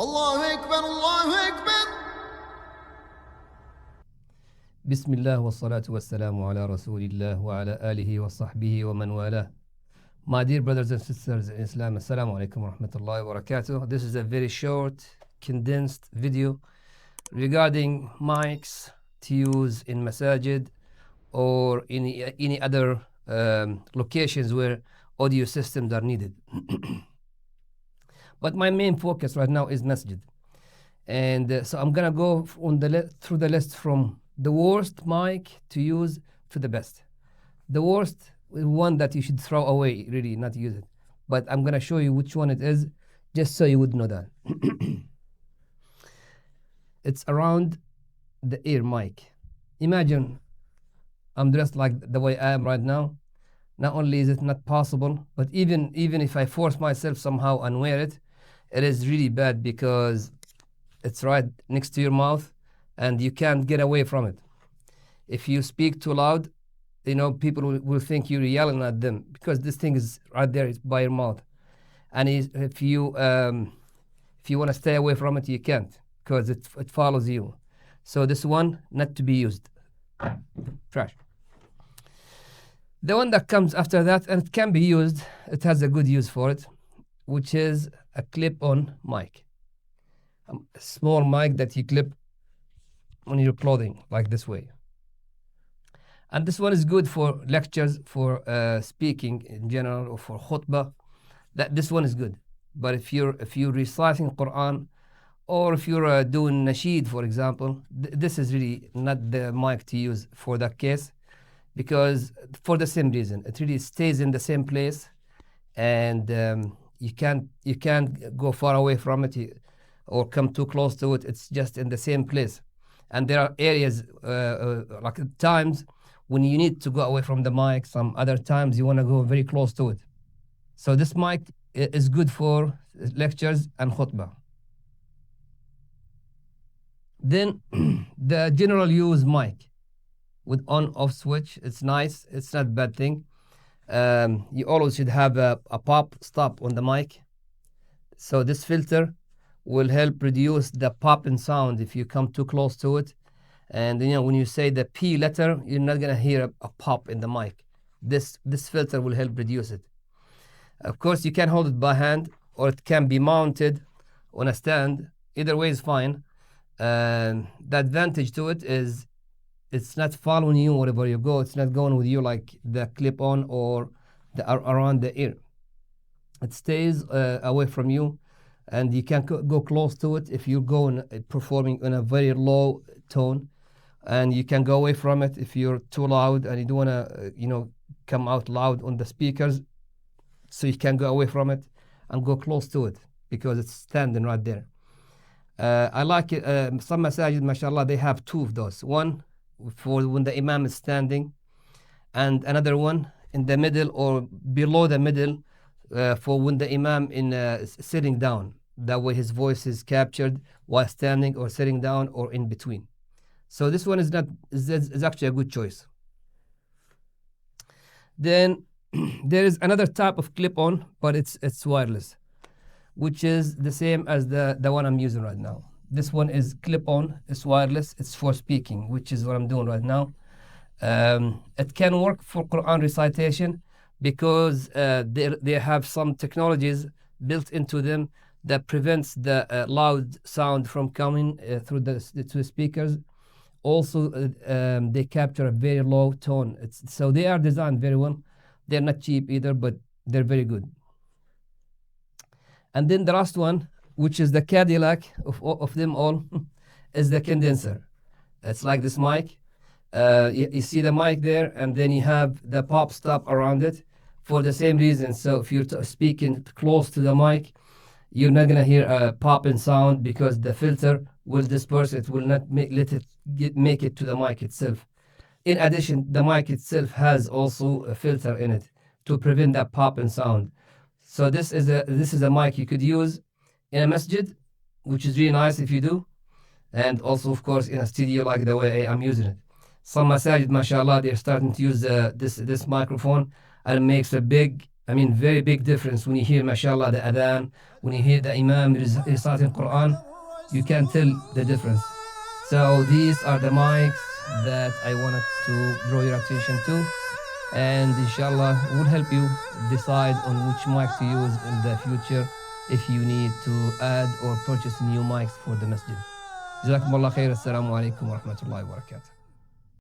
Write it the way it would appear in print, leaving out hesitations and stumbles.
الله أكبر الله أكبر. Bismillah wa salatu wa salamu ala Rasulillah wa ala alihi wa sahbihi wa man wala. My dear brothers and sisters in Islam, Assalamu Alaikum wa rahmatullahi wa barakatuh. This is a very short, condensed video regarding mics to use in Masjid or in any other locations where audio systems are needed. But my main focus right now is Masjid. And so I'm going to go through the list from the worst mic to use to the best. The worst is one that you should throw away, really, not use it. But I'm going to show you which one it is, just so you would know that. It's around the ear mic. Imagine I'm dressed like the way I am right now. Not only is it not possible, but even if I force myself somehow and wear it, it is really bad because it's right next to your mouth and you can't get away from it. If you speak too loud, people will think you're yelling at them because this thing is right there, it's by your mouth. And if you want to stay away from it, you can't because it follows you. So this one, not to be used. Trash. The one that comes after that, and it can be used, it has a good use for it, which is a clip-on mic. A small mic that you clip on your clothing, like this way. And this one is good for lectures, for speaking in general, or for khutbah. This one is good. But if you're reciting Qur'an, or if you're doing nasheed, for example, this is really not the mic to use for that case, because for the same reason, it really stays in the same place, and you can't go far away from it or come too close to it. It's just in the same place. And there are areas, like times when you need to go away from the mic. Some other times you want to go very close to it. So this mic is good for lectures and khutbah. Then the general use mic with on-off switch. It's nice. It's not a bad thing. You always should have a pop stop on the mic. So this filter will help reduce the popping sound if you come too close to it. And when you say the P letter, you're not going to hear a pop in the mic. This filter will help reduce it. Of course, you can hold it by hand, or it can be mounted on a stand. Either way is fine. The advantage to it is it's not following you wherever you go. It's not going with you like the clip-on or around the ear. It stays away from you, and you can go close to it if you're performing in a very low tone, and you can go away from it if you're too loud and you don't want to, come out loud on the speakers. So you can go away from it and go close to it because it's standing right there. I like it. Some masajid, mashallah, they have two of those. One for when the Imam is standing, and another one in the middle or below the middle for when the Imam is sitting down. That way his voice is captured while standing or sitting down or in between. So this one is actually a good choice. Then there is another type of clip-on, but it's wireless, which is the same as the one I'm using right now. This one is clip-on, it's wireless, it's for speaking, which is what I'm doing right now. It can work for Qur'an recitation because they have some technologies built into them that prevents the loud sound from coming through the speakers. Also, they capture a very low tone. So they are designed very well. They're not cheap either, but they're very good. And then the last one, which is the Cadillac of them all, is the condenser. It's like this mic. You see the mic there, and then you have the pop stop around it for the same reason. So if you're speaking close to the mic, you're not going to hear a popping sound because the filter will disperse it, will not make it to the mic itself. In addition, the mic itself has also a filter in it to prevent that popping sound. So this is a mic you could use in a masjid, which is really nice if you do, and also of course in a studio like the way I'm using it. Some masajid, mashallah, they're starting to use this microphone, and it makes a big I mean, very big difference when you hear, mashallah, the adhan, when you hear the Imam reciting Qur'an, you can tell the difference. So these are the mics that I wanted to draw your attention to. And inshallah, will help you decide on which mic to use in the future if you need to add or purchase new mics for the masjid. Jazakumullah khair. Assalamu alaikum wa rahmatullahi wa barakatuh.